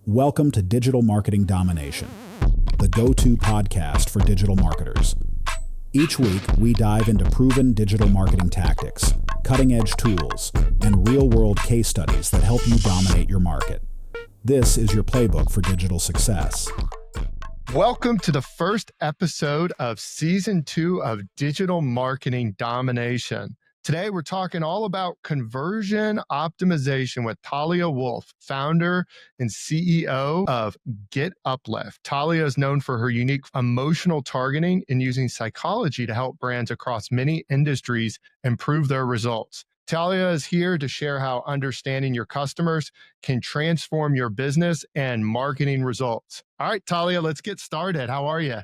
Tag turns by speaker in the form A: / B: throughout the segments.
A: Welcome to Digital Marketing Domination, the go-to podcast for digital marketers. Each week, we dive into proven digital marketing tactics, cutting-edge tools, and real-world case studies that help you dominate your market. This is your playbook for digital success.
B: Welcome to the first episode of Season 2 of Digital Marketing Domination. Today, we're talking all about conversion optimization with Talia Wolf, founder and CEO of Get Uplift. Talia is known for her unique emotional targeting and using psychology to help brands across many industries improve their results. Talia is here to share how understanding your customers can transform your business and marketing results. All right, Talia, let's get started. How are you?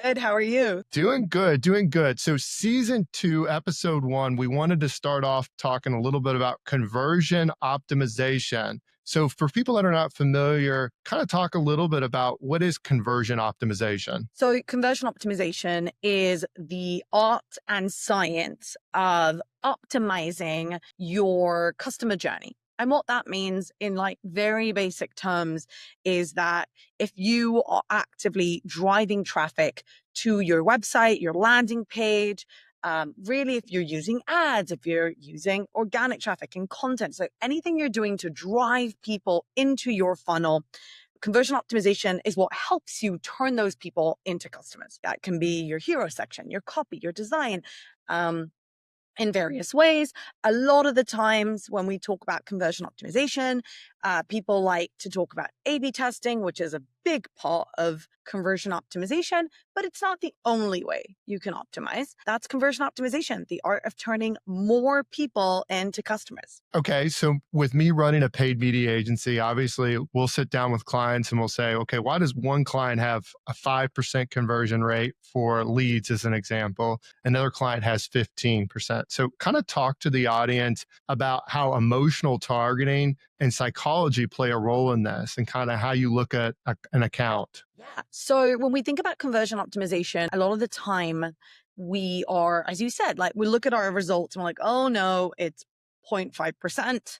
C: Good. How are you?
B: Doing good. So season 2, episode 1, we wanted to start off talking a little bit about conversion optimization. So for people that are not familiar, kind of talk a little bit about what is conversion optimization.
C: So conversion optimization is the art and science of optimizing your customer journey. And what that means in like very basic terms is that if you are actively driving traffic to your website, your landing page, really if you're using ads, if you're using organic traffic and content, so anything you're doing to drive people into your funnel, conversion optimization is what helps you turn those people into customers. That can be your hero section, your copy, your design, in various ways. A lot of the times when we talk about conversion optimization, people like to talk about A/B testing, which is a big part of conversion optimization, but it's not the only way you can optimize. That's conversion optimization, the art of turning more people into customers.
B: Okay, so with me running a paid media agency, obviously we'll sit down with clients and we'll say, okay, why does one client have a 5% conversion rate for leads as an example? Another client has 15%. So kind of talk to the audience about how emotional targeting and psychology play a role in this and kind of how you look at an account.
C: Yeah. So when we think about conversion optimization, a lot of the time we are, as you said, like we look at our results and we're like, oh no, it's 0.5%,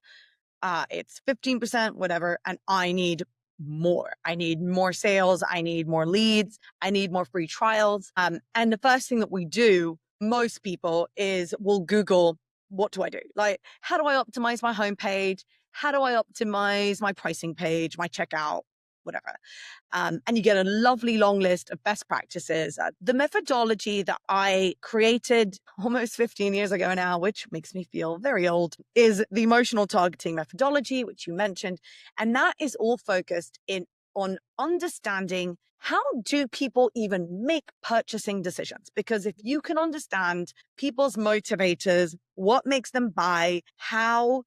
C: it's 15%, whatever. And I need more. I need more sales. I need more leads. I need more free trials. And the first thing that we do, most people, is we'll Google, what do I do? Like, how do I optimize my homepage? How do I optimize my pricing page, my checkout, whatever? And you get a lovely long list of best practices. The methodology that I created almost 15 years ago now, which makes me feel very old, is the emotional targeting methodology, which you mentioned. And that is all focused on understanding how do people even make purchasing decisions? Because if you can understand people's motivators, what makes them buy, how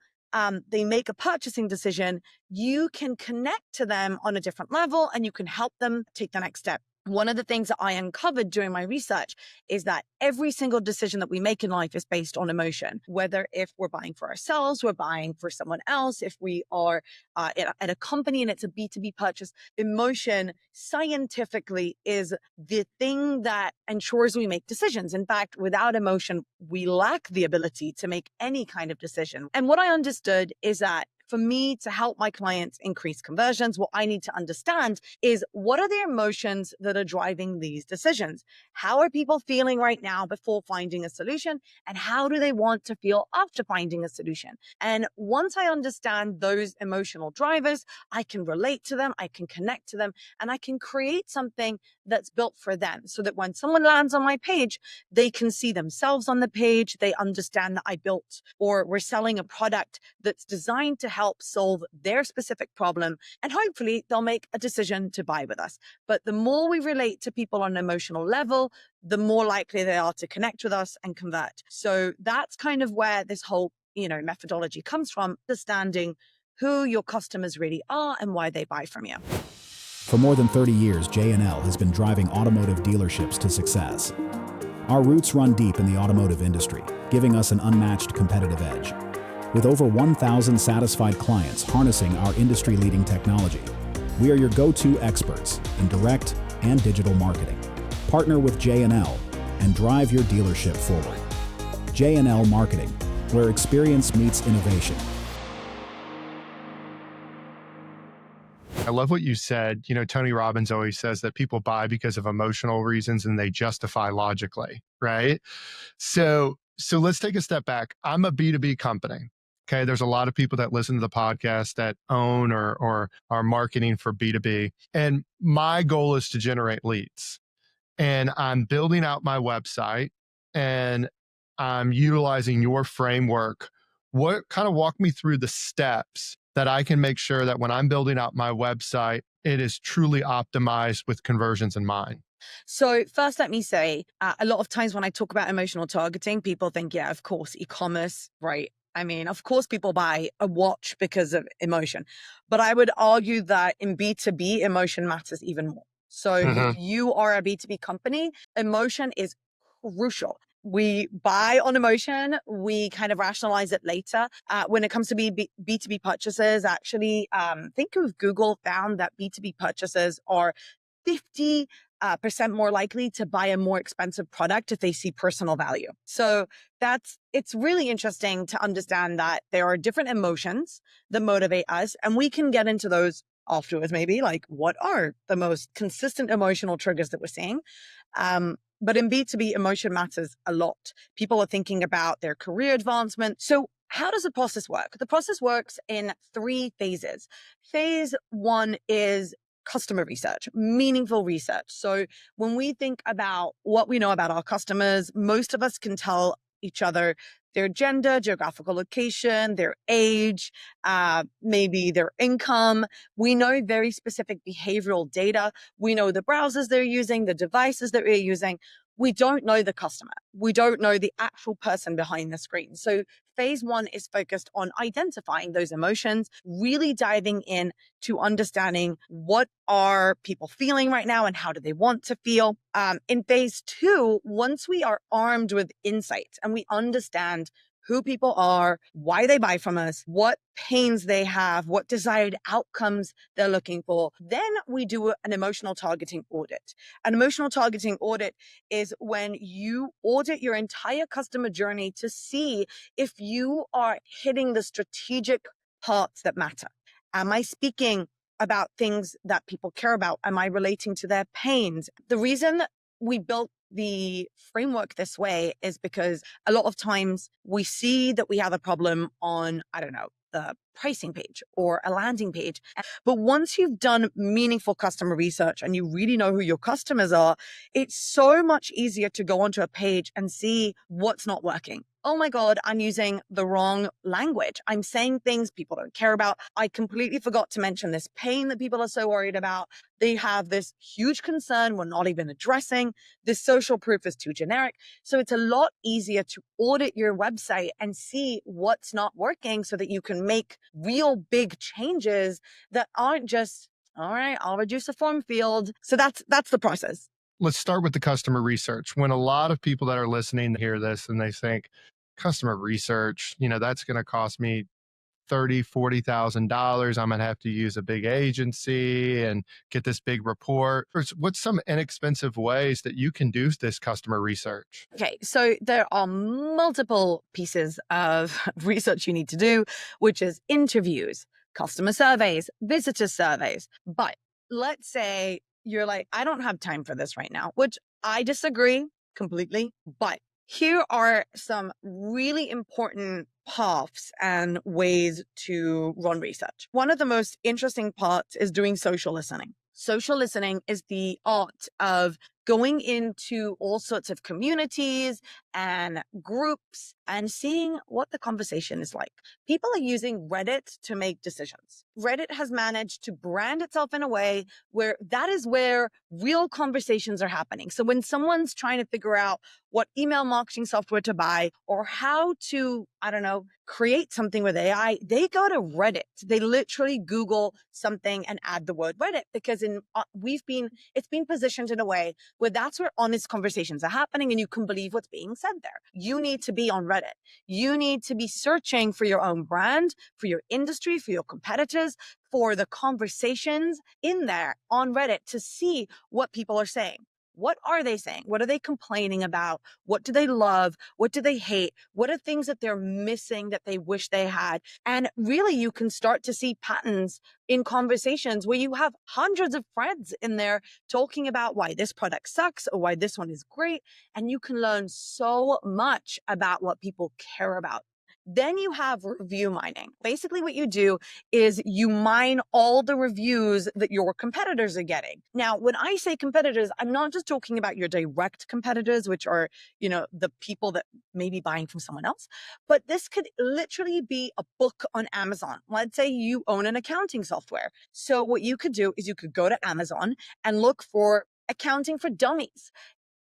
C: they make a purchasing decision, you can connect to them on a different level and you can help them take the next step. One of the things that I uncovered during my research is that every single decision that we make in life is based on emotion, whether if we're buying for ourselves, we're buying for someone else, if we are at a company and it's a B2B purchase, emotion scientifically is the thing that ensures we make decisions. In fact, without emotion, we lack the ability to make any kind of decision. And what I understood is that for me to help my clients increase conversions, what I need to understand is what are the emotions that are driving these decisions? How are people feeling right now before finding a solution? And how do they want to feel after finding a solution? And once I understand those emotional drivers, I can relate to them, I can connect to them, and I can create something that's built for them so that when someone lands on my page, they can see themselves on the page. They understand that I built or we're selling a product that's designed to help solve their specific problem. And hopefully they'll make a decision to buy with us. But the more we relate to people on an emotional level, the more likely they are to connect with us and convert. So that's kind of where this whole, methodology comes from, understanding who your customers really are and why they buy from you.
A: For more than 30 years, J&L has been driving automotive dealerships to success. Our roots run deep in the automotive industry, giving us an unmatched competitive edge. With over 1,000 satisfied clients harnessing our industry-leading technology, we are your go-to experts in direct and digital marketing. Partner with J&L and drive your dealership forward. J&L Marketing, where experience meets innovation.
B: I love what you said. Tony Robbins always says that people buy because of emotional reasons and they justify logically, right? So let's take a step back. I'm a B2B company. Okay. There's a lot of people that listen to the podcast that own or are marketing for B2B. And my goal is to generate leads. And I'm building out my website and I'm utilizing your framework. What kind of walk me through the steps that I can make sure that when I'm building out my website, it is truly optimized with conversions in mind?
C: So first, let me say, a lot of times when I talk about emotional targeting, people think, yeah, of course, e-commerce, right? I mean, of course, people buy a watch because of emotion, but I would argue that in B2B, emotion matters even more. So if you are a B2B company, emotion is crucial. We buy on emotion. We kind of rationalize it later. When it comes to B2B purchases, actually, I think of Google found that B2B purchases are 50% more likely to buy a more expensive product if they see personal value. So it's really interesting to understand that there are different emotions that motivate us, and we can get into those afterwards, maybe like what are the most consistent emotional triggers that we're seeing. But in B2B, emotion matters a lot. People are thinking about their career advancement. So how does the process work? The process works in 3 phases. Phase 1 is customer research, meaningful research. So when we think about what we know about our customers, most of us can tell each other their gender, geographical location, their age, maybe their income. We know very specific behavioral data. We know the browsers they're using, the devices that we're using. We don't know the customer. We don't know the actual person behind the screen. So phase 1 is focused on identifying those emotions, really diving in to understanding what are people feeling right now and how do they want to feel. In phase 2, once we are armed with insights and we understand who people are, why they buy from us, what pains they have, what desired outcomes they're looking for, then we do an emotional targeting audit. An emotional targeting audit is when you audit your entire customer journey to see if you are hitting the strategic parts that matter. Am I speaking about things that people care about? Am I relating to their pains? The reason we built the framework this way is because a lot of times we see that we have a problem on, I don't know, the pricing page or a landing page. But once you've done meaningful customer research and you really know who your customers are, it's so much easier to go onto a page and see what's not working. Oh my God, I'm using the wrong language. I'm saying things people don't care about. I completely forgot to mention this pain that people are so worried about. They have this huge concern we're not even addressing. This social proof is too generic. So it's a lot easier to audit your website and see what's not working so that you can make real big changes that aren't just, all right, I'll reduce a form field. So that's the process.
B: Let's start with the customer research. When a lot of people that are listening hear this and they think customer research, that's going to cost me $30,000, $40,000. I'm going to have to use a big agency and get this big report. What's some inexpensive ways that you can do this customer research?
C: Okay, so there are multiple pieces of research you need to do, which is interviews, customer surveys, visitor surveys. But let's say you're like, I don't have time for this right now, which I disagree completely. But here are some really important paths and ways to run research. One of the most interesting parts is doing social listening. Social listening is the art of going into all sorts of communities and groups and seeing what the conversation is like. People are using Reddit to make decisions. Reddit has managed to brand itself in a way where that is where real conversations are happening. So when someone's trying to figure out what email marketing software to buy or how to, I don't know, create something with AI, they go to Reddit. They literally Google something and add the word Reddit because it's been positioned in a way where that's where honest conversations are happening and you can believe what's being said there. You need to be on Reddit. You need to be searching for your own brand, for your industry, for your competitors, for the conversations in there on Reddit to see what people are saying. What are they saying? What are they complaining about? What do they love? What do they hate? What are things that they're missing that they wish they had? And really, you can start to see patterns in conversations where you have hundreds of friends in there talking about why this product sucks or why this one is great. And you can learn so much about what people care about. Then you have review mining. Basically, what you do is you mine all the reviews that your competitors are getting. Now, when I say competitors, I'm not just talking about your direct competitors, which are, the people that may be buying from someone else, but this could literally be a book on Amazon. Let's say you own an accounting software. So what you could do is you could go to Amazon and look for accounting for dummies.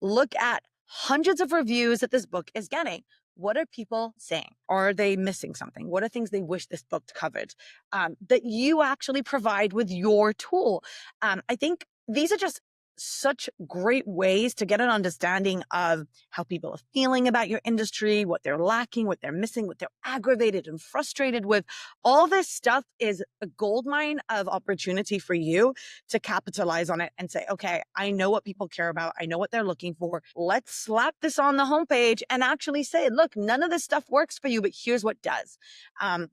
C: Look at hundreds of reviews that this book is getting. What are people saying? Are they missing something? What are things they wish this book covered that you actually provide with your tool? I think these are just such great ways to get an understanding of how people are feeling about your industry, what they're lacking, what they're missing, what they're aggravated and frustrated with. All this stuff is a goldmine of opportunity for you to capitalize on it and say, okay, I know what people care about. I know what they're looking for. Let's slap this on the homepage and actually say, look, none of this stuff works for you, but here's what does.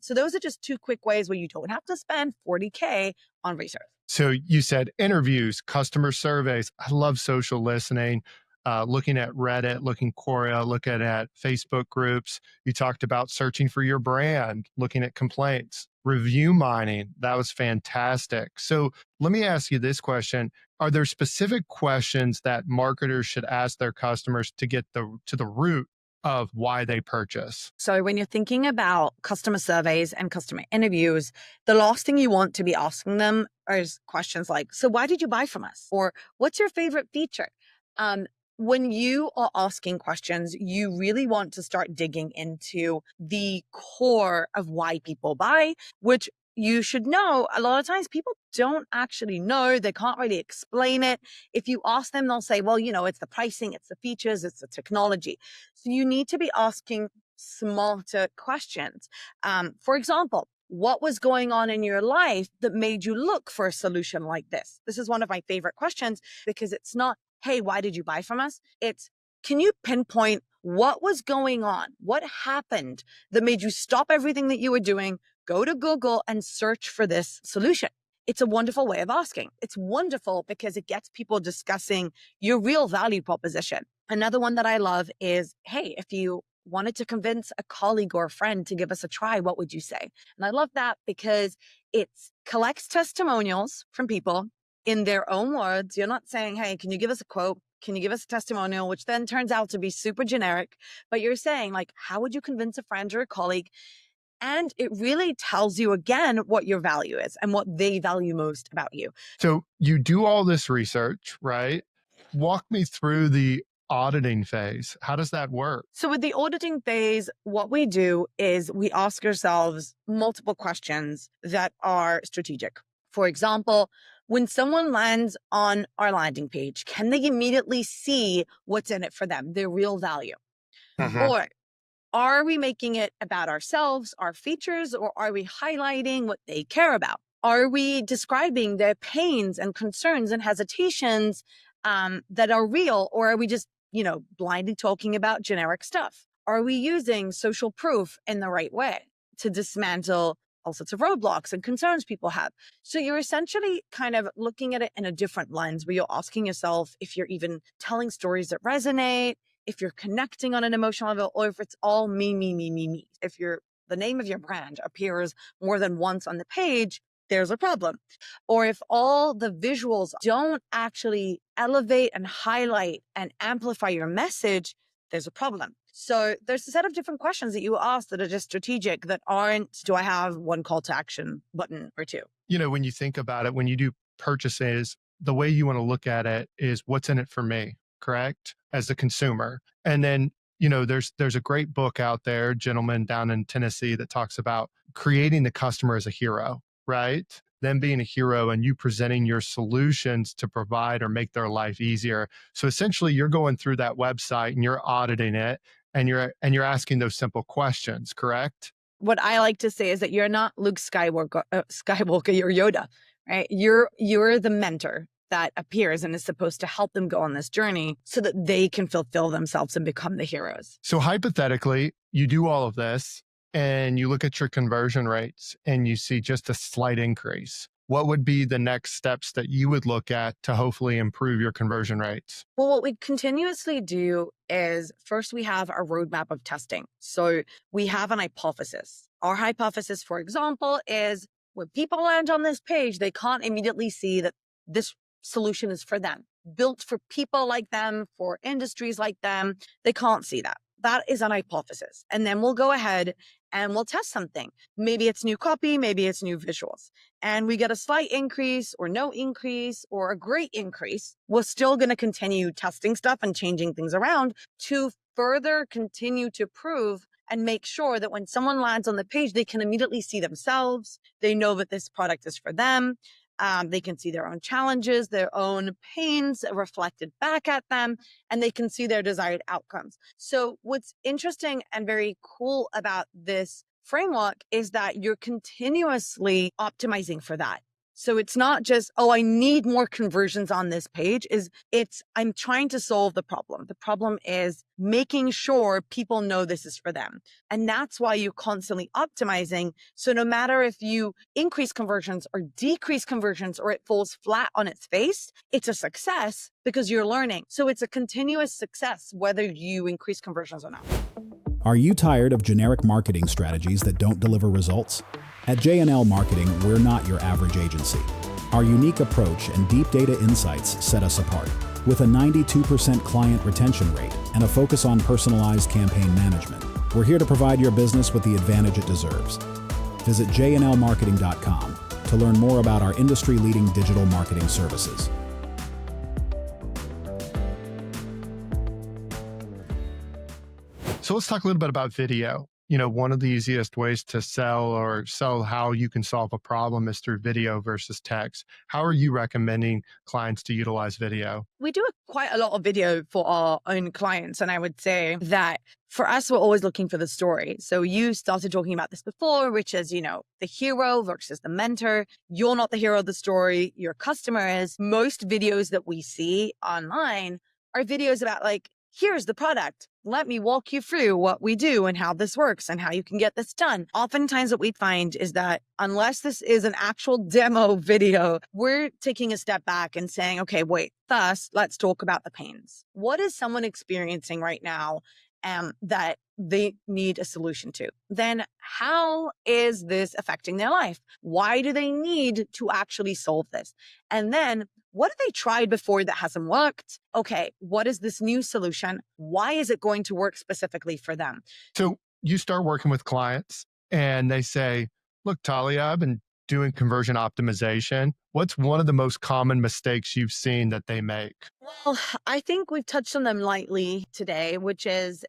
C: So those are just two quick ways where you don't have to spend $40K on research.
B: So you said interviews, customer surveys. I love social listening, looking at Reddit, looking Quora, looking at Facebook groups. You talked about searching for your brand, looking at complaints, review mining. That was fantastic. So let me ask you this question. Are there specific questions that marketers should ask their customers to get to the root of why they purchase?
C: So when you're thinking about customer surveys and customer interviews, the last thing you want to be asking them is questions like, so why did you buy from us? Or what's your favorite feature? When you are asking questions, you really want to start digging into the core of why people buy, which you should know a lot of times people don't actually know. They can't really explain it. If you ask them, they'll say, well, it's the pricing, it's the features, it's the technology. So you need to be asking smarter questions. For example, what was going on in your life that made you look for a solution like this? This is one of my favorite questions because it's not, hey, why did you buy from us? It's, can you pinpoint what was going on? What happened that made you stop everything that you were doing, go to Google and search for this solution? It's a wonderful way of asking. It's wonderful because it gets people discussing your real value proposition. Another one that I love is, hey, if you wanted to convince a colleague or a friend to give us a try, what would you say? And I love that because it collects testimonials from people in their own words. You're not saying, hey, can you give us a quote? Can you give us a testimonial? Which then turns out to be super generic. But you're saying, like, how would you convince a friend or a colleague? And it really tells you again what your value is and what they value most about you.
B: So you do all this research, right? Walk me through the auditing phase. How does that work?
C: So with the auditing phase, what we do is we ask ourselves multiple questions that are strategic. For example, when someone lands on our landing page, can they immediately see what's in it for them, their real value? Or are we making it about ourselves, our features, or are we highlighting what they care about? Are we describing their pains and concerns and hesitations that are real, or are we just, blindly talking about generic stuff? Are we using social proof in the right way to dismantle all sorts of roadblocks and concerns people have? So you're essentially kind of looking at it in a different lens where you're asking yourself if you're even telling stories that resonate, if you're connecting on an emotional level, or if it's all me, me, me, me, me. If the name of your brand appears more than once on the page, there's a problem. Or if all the visuals don't actually elevate and highlight and amplify your message, there's a problem. So there's a set of different questions that you ask that are just strategic, that aren't, do I have one call to action button or two?
B: When you think about it, when you do purchases, the way you want to look at it is what's in it for me, correct? As the consumer. And then, there's a great book out there, gentleman down in Tennessee, that talks about creating the customer as a hero, right? Them being a hero and you presenting your solutions to provide or make their life easier. So essentially you're going through that website and you're auditing it and you're asking those simple questions, correct?
C: What I like to say is that you're not Luke Skywalker, you're Yoda, right? You're the mentor. that appears and is supposed to help them go on this journey so that they can fulfill themselves and become the heroes.
B: So hypothetically, you do all of this and you look at your conversion rates and you see just a slight increase. What would be the next steps that you would look at to hopefully improve your conversion rates?
C: Well, what we continuously do is first we have a roadmap of testing. So we have an hypothesis. Our hypothesis, for example, is when people land on this page, they can't immediately see that this solution is for them, built for people like them, for industries like them. They can't see that. That is an hypothesis. And then we'll go ahead and we'll test something. Maybe it's new copy, maybe it's new visuals. And we get a slight increase or no increase or a great increase. We're still going to continue testing stuff and changing things around to further continue to prove and make sure that when someone lands on the page, they can immediately see themselves. They know that this product is for them. They can see their own challenges, their own pains reflected back at them, and they can see their desired outcomes. So what's interesting and very cool about this framework is that you're continuously optimizing for that. So it's not just, oh, I need more conversions on this page. I'm trying to solve the problem. The problem is making sure people know this is for them. And that's why you're constantly optimizing. So no matter if you increase conversions or decrease conversions or it falls flat on its face, it's a success because you're learning. So it's a continuous success whether you increase conversions or not.
A: Are you tired of generic marketing strategies that don't deliver results? At J&L Marketing, we're not your average agency. Our unique approach and deep data insights set us apart. With a 92% client retention rate and a focus on personalized campaign management, we're here to provide your business with the advantage it deserves. Visit jnlmarketing.com to learn more about our industry-leading digital marketing services.
B: So let's talk a little bit about video. One of the easiest ways to sell how you can solve a problem is through video versus text. How are you recommending clients to utilize video?
C: We do quite a lot of video for our own clients. And I would say that for us, we're always looking for the story. So you started talking about this before, which is, the hero versus the mentor. You're not the hero of the story. Your customer is. Most videos that we see online are videos about here's the product. Let me walk you through what we do and how this works and how you can get this done. Oftentimes what we find is that unless this is an actual demo video, we're taking a step back and saying, okay, wait, first, let's talk about the pains. What is someone experiencing right now that they need a solution to? Then how is this affecting their life? Why do they need to actually solve this? And then what have they tried before that hasn't worked? Okay, what is this new solution? Why is it going to work specifically for them?
B: So you start working with clients and they say, look, Talia, I've been doing conversion optimization. What's one of the most common mistakes you've seen that they make?
C: Well, I think we've touched on them lightly today, which is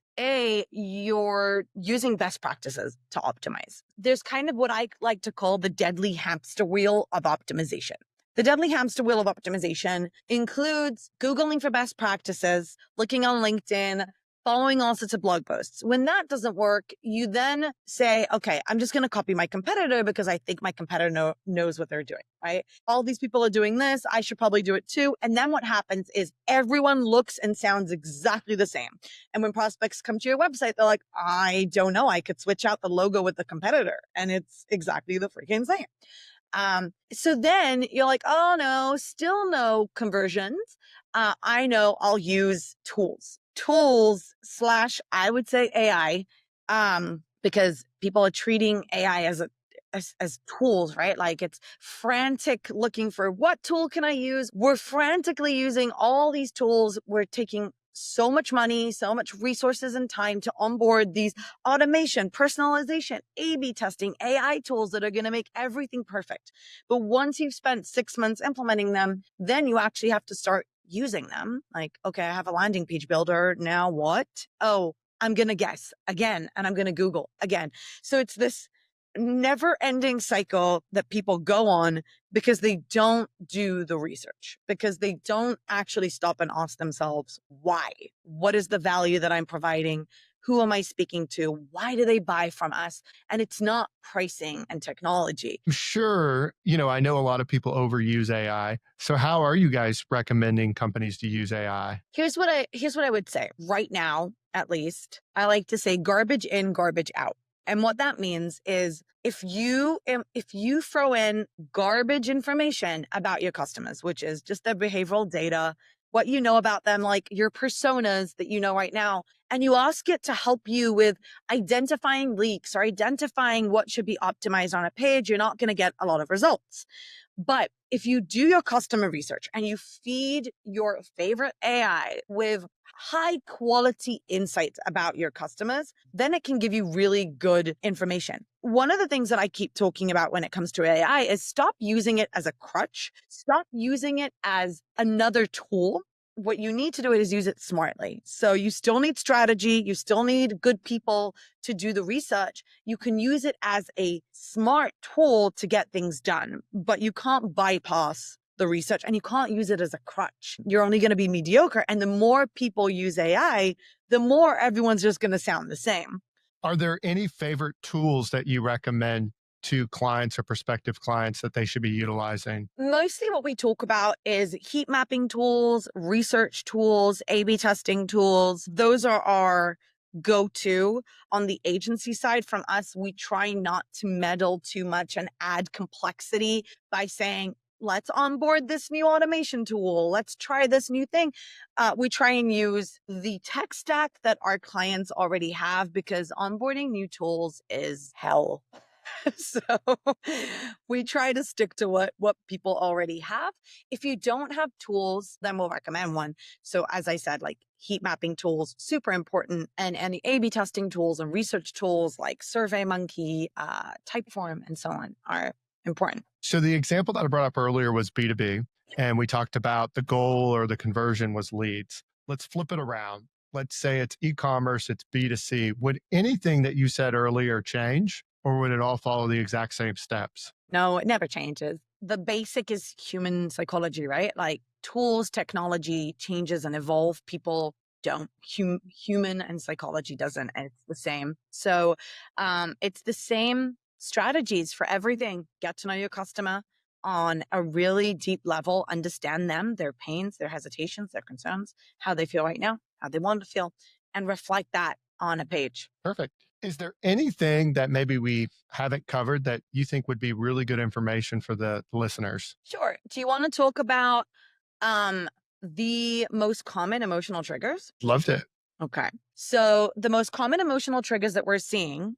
C: you're using best practices to optimize. There's kind of what I like to call the deadly hamster wheel of optimization. The deadly hamster wheel of optimization includes Googling for best practices, looking on LinkedIn, following all sorts of blog posts. When that doesn't work, you then say, okay, I'm just going to copy my competitor because I think my competitor knows what they're doing, right? All these people are doing this. I should probably do it too. And then what happens is everyone looks and sounds exactly the same. And when prospects come to your website, they're like, I don't know. I could switch out the logo with the competitor and it's exactly the freaking same. So then you're like, oh no, still no conversions. I know I'll use tools / I would say AI, because people are treating AI as tools, right? Like it's frantic looking for what tool can I use? We're frantically using all these tools. We're taking so much money, so much resources and time to onboard these automation, personalization, A/B testing, AI tools that are going to make everything perfect. But once you've spent 6 months implementing them, then you actually have to start using them. Like, okay, I have a landing page builder. Now what? Oh, I'm going to guess again, and I'm going to Google again. So it's this never-ending cycle that people go on because they don't do the research, because they don't actually stop and ask themselves, why? What is the value that I'm providing? Who am I speaking to? Why do they buy from us? And it's not pricing and technology.
B: Sure, I know a lot of people overuse AI. So how are you guys recommending companies to use AI?
C: Here's what I would say. Right now, at least, I like to say garbage in, garbage out. And what that means is if you throw in garbage information about your customers, which is just their behavioral data, what you know about them, like your personas that you know right now, and you ask it to help you with identifying leaks or identifying what should be optimized on a page, you're not going to get a lot of results. But if you do your customer research and you feed your favorite AI with high quality insights about your customers, then it can give you really good information. One of the things that I keep talking about when it comes to AI is stop using it as a crutch, stop using it as another tool. What you need to do is use it smartly. So you still need strategy, you still need good people to do the research. You can use it as a smart tool to get things done, but you can't bypass the research and you can't use it as a crutch. You're only going to be mediocre. And the more people use AI, the more everyone's just going to sound the same.
B: Are there any favorite tools that you recommend to clients or prospective clients that they should be utilizing?
C: Mostly what we talk about is heat mapping tools, research tools, A/B testing tools. Those are our go-to. On the agency side from us, we try not to meddle too much and add complexity by saying, let's onboard this new automation tool. Let's try this new thing. We try and use the tech stack that our clients already have because onboarding new tools is hell. So we try to stick to what people already have. If you don't have tools, then we'll recommend one. So as I said, like heat mapping tools, super important. And the A/B testing tools and research tools like SurveyMonkey, Typeform, and so on are important.
B: So the example that I brought up earlier was B2B, and we talked about the goal or the conversion was leads. Let's flip it around. Let's say it's e-commerce, it's B2C. Would anything that you said earlier change, or would it all follow the exact same steps?
C: No, it never changes. The basic is human psychology, right? Like tools, technology changes and evolve. People don't. Human and psychology doesn't. And it's the same. So it's the same strategies for everything. Get to know your customer on a really deep level, understand them, their pains, their hesitations, their concerns, how they feel right now, how they want to feel, and reflect that on a page.
B: Perfect. Is there anything that maybe we haven't covered that you think would be really good information for the listeners?
C: Sure. Do you want to talk about um, the most common emotional triggers?
B: Loved it.
C: Okay. So the most common emotional triggers that we're seeing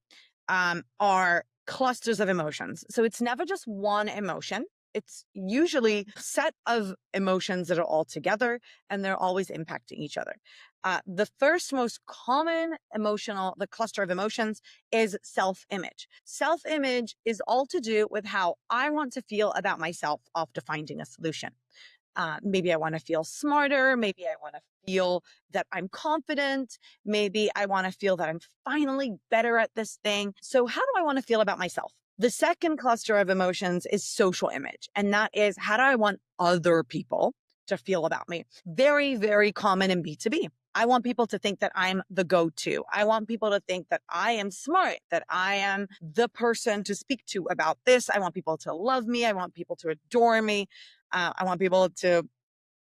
C: are clusters of emotions. So it's never just one emotion. It's usually a set of emotions that are all together and they're always impacting each other. The first most common the cluster of emotions is self-image. Self-image is all to do with how I want to feel about myself after finding a solution. Maybe I want to feel smarter. Maybe I want to feel that I'm confident. Maybe I want to feel that I'm finally better at this thing. So how do I want to feel about myself? The second cluster of emotions is social image. And that is, how do I want other people to feel about me? Very, very common in B2B. I want people to think that I'm the go-to. I want people to think that I am smart, that I am the person to speak to about this. I want people to love me. I want people to adore me. I want people to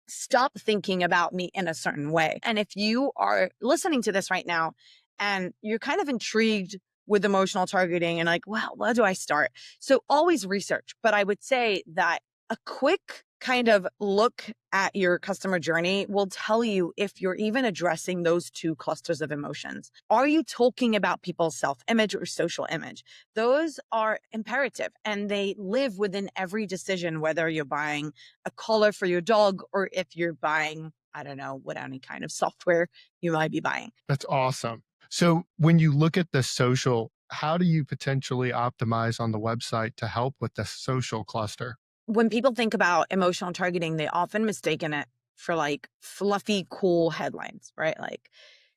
C: stop thinking about me in a certain way. And if you are listening to this right now and you're kind of intrigued with emotional targeting and like, well, where do I start? So always research. But I would say that a quick kind of look at your customer journey will tell you if you're even addressing those two clusters of emotions. Are you talking about people's self-image or social image? Those are imperative and they live within every decision, whether you're buying a collar for your dog or if you're buying, I don't know, what any kind of software you might be buying.
B: That's awesome. So when you look at the social, how do you potentially optimize on the website to help with the social cluster?
C: When people think about emotional targeting, they often mistaken it for like fluffy, cool headlines, right? Like,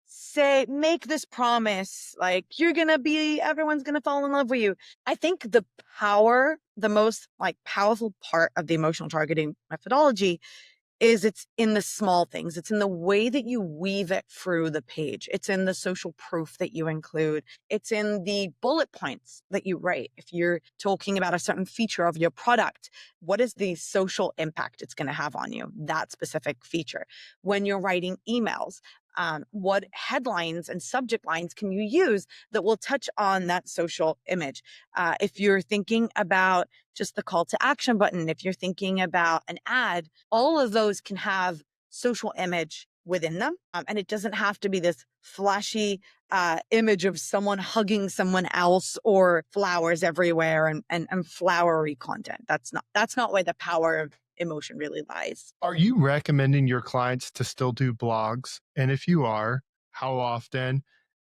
C: say, make this promise, like everyone's gonna fall in love with you. I think the most like powerful part of the emotional targeting methodology is it's in the small things. It's in the way that you weave it through the page. It's in the social proof that you include. It's in the bullet points that you write. If you're talking about a certain feature of your product, what is the social impact it's going to have on you? That specific feature. When you're writing emails, what headlines and subject lines can you use that will touch on that social image? If you're thinking about just the call to action button, if you're thinking about an ad, all of those can have social image within them. And it doesn't have to be this flashy image of someone hugging someone else or flowers everywhere and flowery content. That's not where the power of emotion really lies.
B: Are you recommending your clients to still do blogs? And if you are, how often?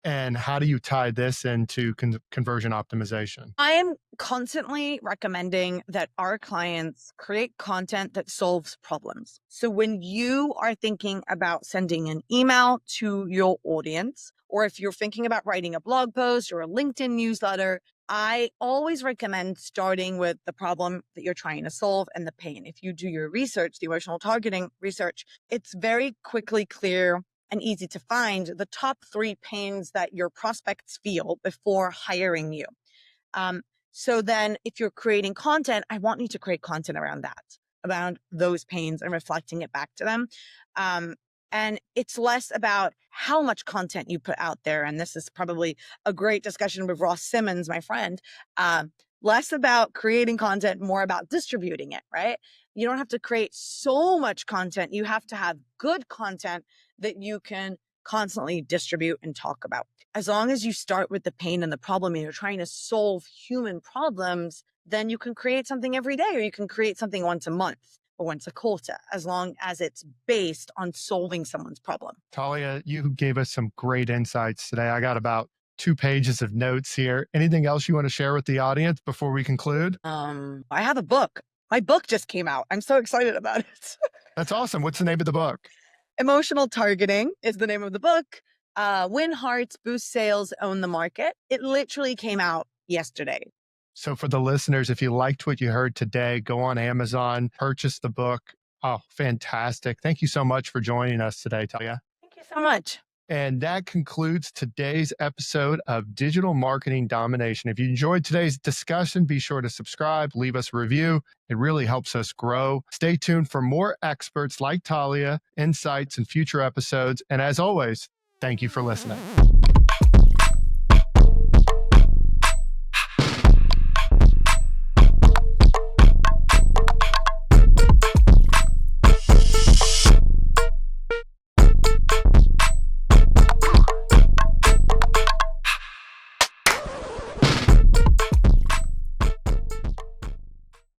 B: And how do you tie this into conversion optimization?
C: I am constantly recommending that our clients create content that solves problems. So when you are thinking about sending an email to your audience, or if you're thinking about writing a blog post or a LinkedIn newsletter, I always recommend starting with the problem that you're trying to solve and the pain. If you do your research, the emotional targeting research, it's very quickly clear and easy to find the top 3 pains that your prospects feel before hiring you. So then if you're creating content, I want you to create content around that, around those pains and reflecting it back to them. And it's less about how much content you put out there. And this is probably a great discussion with Ross Simmons, my friend. Less about creating content, more about distributing it, right? You don't have to create so much content. You have to have good content that you can constantly distribute and talk about. As long as you start with the pain and the problem and you're trying to solve human problems, then you can create something every day, or you can create something once a month or once a quarter, as long as it's based on solving someone's problem.
B: Talia, you gave us some great insights today. I got about 2 pages of notes here. Anything else you want to share with the audience before we conclude?
C: I have a book. My book just came out. I'm so excited about it.
B: That's awesome. What's the name of the book?
C: Emotional Targeting is the name of the book. Win hearts, boost sales, own the market. It literally came out yesterday.
B: So for the listeners, if you liked what you heard today, go on Amazon, purchase the book. Oh, fantastic. Thank you so much for joining us today, Talia.
C: Thank you so much.
B: And that concludes today's episode of Digital Marketing Domination. If you enjoyed today's discussion, be sure to subscribe, leave us a review. It really helps us grow. Stay tuned for more experts like Talia, insights, and future episodes. And as always, thank you for listening.